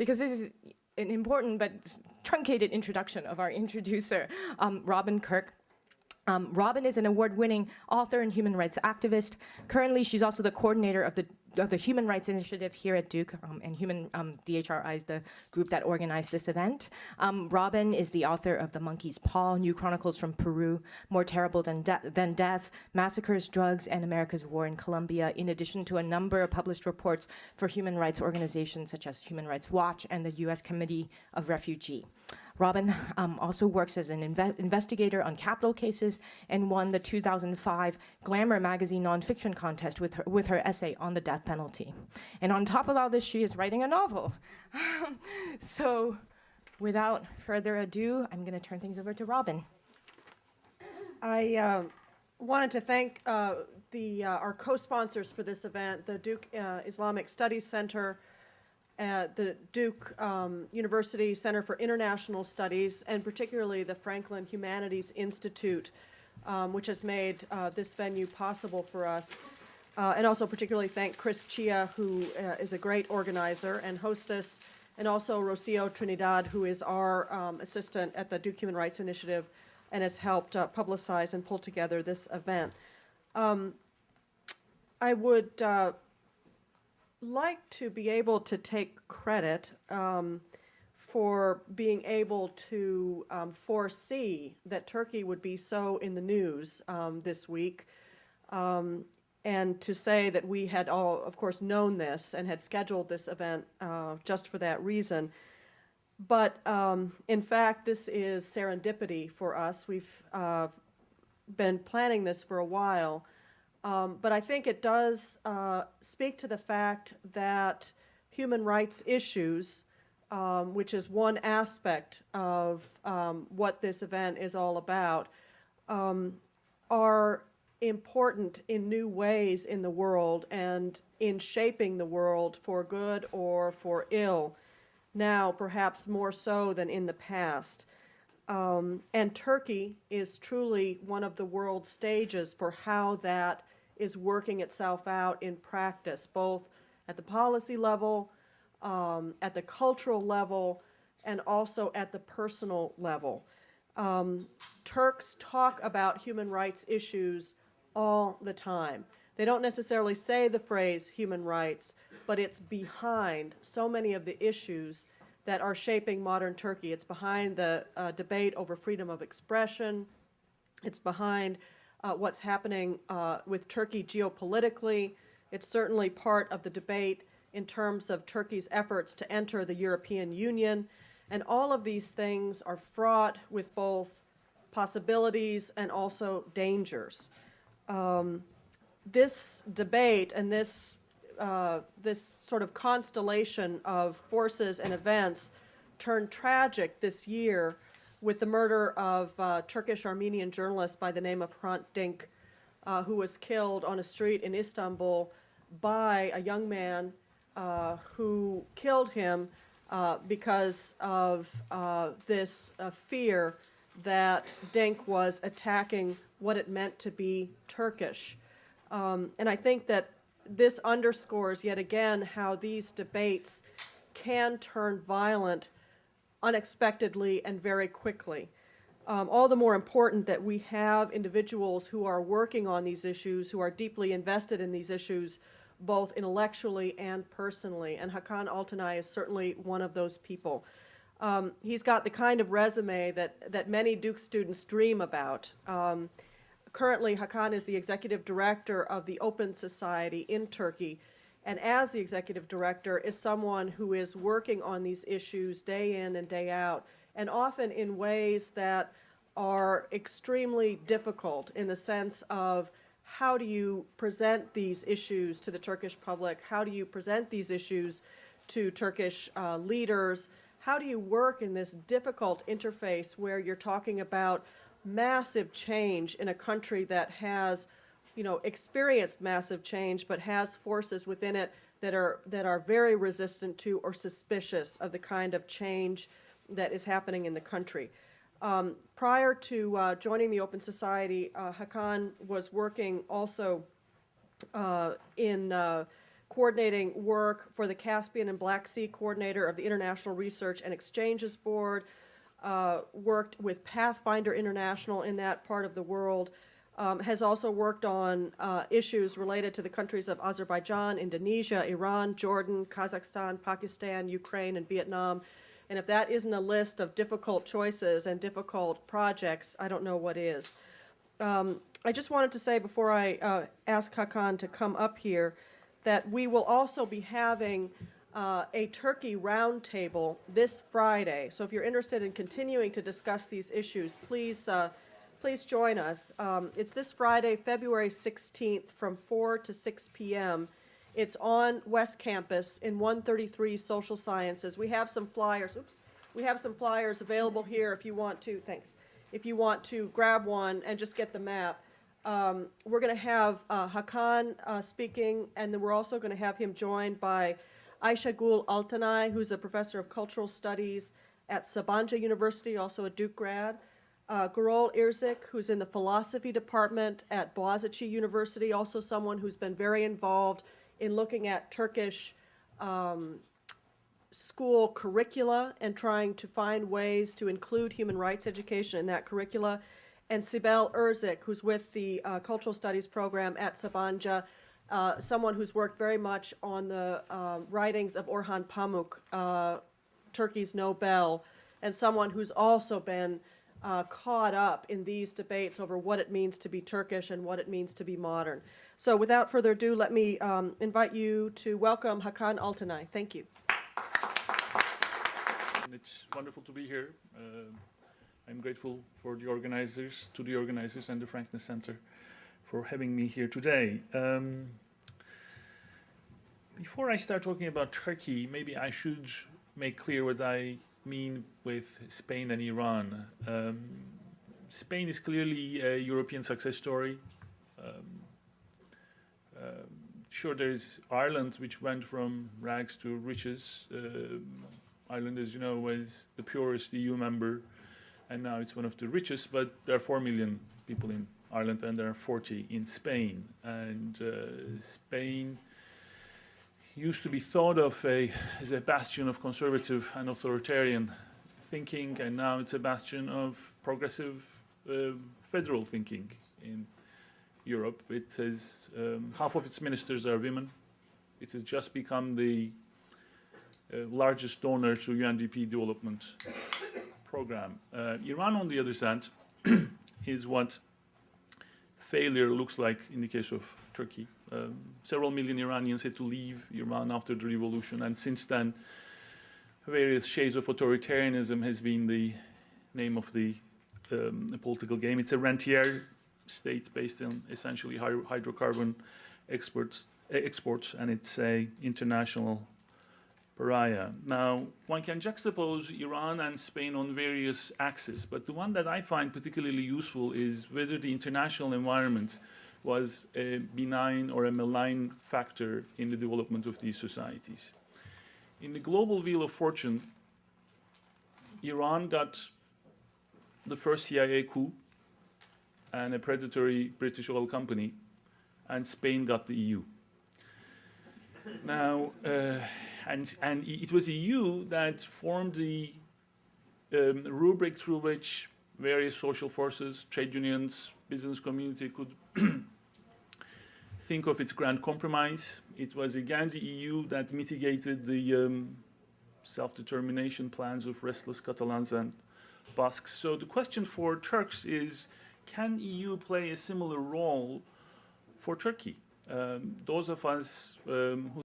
because this is an important but truncated introduction of our introducer, Robin Kirk. Robin is an award-winning author and human rights activist. Currently, she's also the coordinator of the Human Rights Initiative here at Duke, and DHRI is the group that organized this event. Robin is the author of The Monkey's Paw, New Chronicles from Peru, More Terrible Than Death, Massacres, Drugs, and America's War in Colombia, in addition to a number of published reports for human rights organizations such as Human Rights Watch and the U.S. Committee of Refugee. Robin also works as an investigator on capital cases and won the 2005 Glamour magazine nonfiction contest with her essay on the death penalty. And on top of all this, she is writing a novel. So without further ado, I'm going to turn things over to Robin. I wanted to thank our co-sponsors for this event, the Duke Islamic Studies Center, the Duke University Center for International Studies, and particularly the Franklin Humanities Institute, which has made this venue possible for us. And also particularly thank Chris Chia, who is a great organizer and hostess, and also Rocio Trinidad, who is our assistant at the Duke Human Rights Initiative and has helped publicize and pull together this event. I would like to be able to take credit for being able to foresee that Turkey would be so in the news this week, and to say that we had all, of course, known this and had scheduled this event just for that reason. But in fact, this is serendipity for us. We've been planning this for a while. But I think it does speak to the fact that human rights issues, which is one aspect of what this event is all about, are important in new ways in the world and in shaping the world for good or for ill, now perhaps more so than in the past. And Turkey is truly one of the world stages for how that is working itself out in practice, both at the policy level, at the cultural level, and also at the personal level. Turks talk about human rights issues all the time. They don't necessarily say the phrase human rights, but it's behind so many of the issues that are shaping modern Turkey. It's behind the debate over freedom of expression. It's behind what's happening with Turkey geopolitically. It's certainly part of the debate in terms of Turkey's efforts to enter the European Union. And all of these things are fraught with both possibilities and also dangers. This debate and this sort of constellation of forces and events turned tragic this year with the murder of a Turkish-Armenian journalist by the name of Hrant Dink, who was killed on a street in Istanbul by a young man who killed him because of this fear that Dink was attacking what it meant to be Turkish. And I think that this underscores yet again how these debates can turn violent unexpectedly and very quickly. All the more important that we have individuals who are working on these issues, who are deeply invested in these issues, both intellectually and personally. And Hakan Altanay is certainly one of those people. He's got the kind of resume that many Duke students dream about. Currently, Hakan is the executive director of the Open Society in Turkey, and as the executive director is someone who is working on these issues day in and day out, and often in ways that are extremely difficult in the sense of how do you present these issues to the Turkish public, how do you present these issues to Turkish leaders, how do you work in this difficult interface where you're talking about massive change in a country that has, experienced massive change, but has forces within it that are very resistant to or suspicious of the kind of change that is happening in the country. Prior to joining the Open Society, Hakan was working also in coordinating work for the Caspian and Black Sea coordinator of the International Research and Exchanges Board, worked with Pathfinder International in that part of the world, has also worked on issues related to the countries of Azerbaijan, Indonesia, Iran, Jordan, Kazakhstan, Pakistan, Ukraine, and Vietnam. And if that isn't a list of difficult choices and difficult projects, I don't know what is. I just wanted to say before I ask Hakan to come up here that we will also be having a Turkey roundtable this Friday. So if you're interested in continuing to discuss these issues, please join us. It's this Friday, February 16th from 4 to 6 p.m. It's on West Campus in 133 Social Sciences. We have some flyers. We have some flyers available here if you want to. Thanks. If you want to grab one and just get the map. We're going to have Hakan speaking, and then we're also going to have him joined by Ayşegül Altanay, who's a professor of cultural studies at Sabancı University, also a Duke grad. Gürol Irzik, who's in the philosophy department at Boğaziçi University, also someone who's been very involved in looking at Turkish school curricula and trying to find ways to include human rights education in that curricula. And Sibel Irzik, who's with the Cultural Studies program at Sabancı, someone who's worked very much on the writings of Orhan Pamuk, Turkey's Nobel, and someone who's also been caught up in these debates over what it means to be Turkish and what it means to be modern. So without further ado, let me invite you to welcome Hakan Altanay. Thank you. It's wonderful to be here. I'm grateful for the organizers, and the Frankness Center for having me here today. Before I start talking about Turkey, maybe I should make clear what I mean with Spain and Iran. Spain is clearly a European success story. Sure, there's Ireland, which went from rags to riches. Ireland, as you know, was the purest EU member, and now it's one of the richest, but there are 4 million people in Ireland and there are 40 in Spain. And Spain used to be thought of as a bastion of conservative and authoritarian thinking, and now it's a bastion of progressive federal thinking in Europe. It has, half of its ministers are women. It has just become the largest donor to UNDP development program. Iran, on the other hand, is what failure looks like in the case of Turkey. Several million Iranians had to leave Iran after the revolution, and since then, various shades of authoritarianism has been the name of the political game. It's a rentier state based on essentially hydrocarbon exports, and it's a international pariah. Now, one can juxtapose Iran and Spain on various axes, but the one that I find particularly useful is whether the international environment was a benign or a malign factor in the development of these societies. In the global wheel of fortune, Iran got the first CIA coup and a predatory British oil company, and Spain got the EU. Now, and it was the EU that formed the rubric through which various social forces, trade unions, business community could think of its grand compromise. It was again the EU that mitigated the self-determination plans of restless Catalans and Basques. So the question for Turks is, can EU play a similar role for Turkey? Those of us who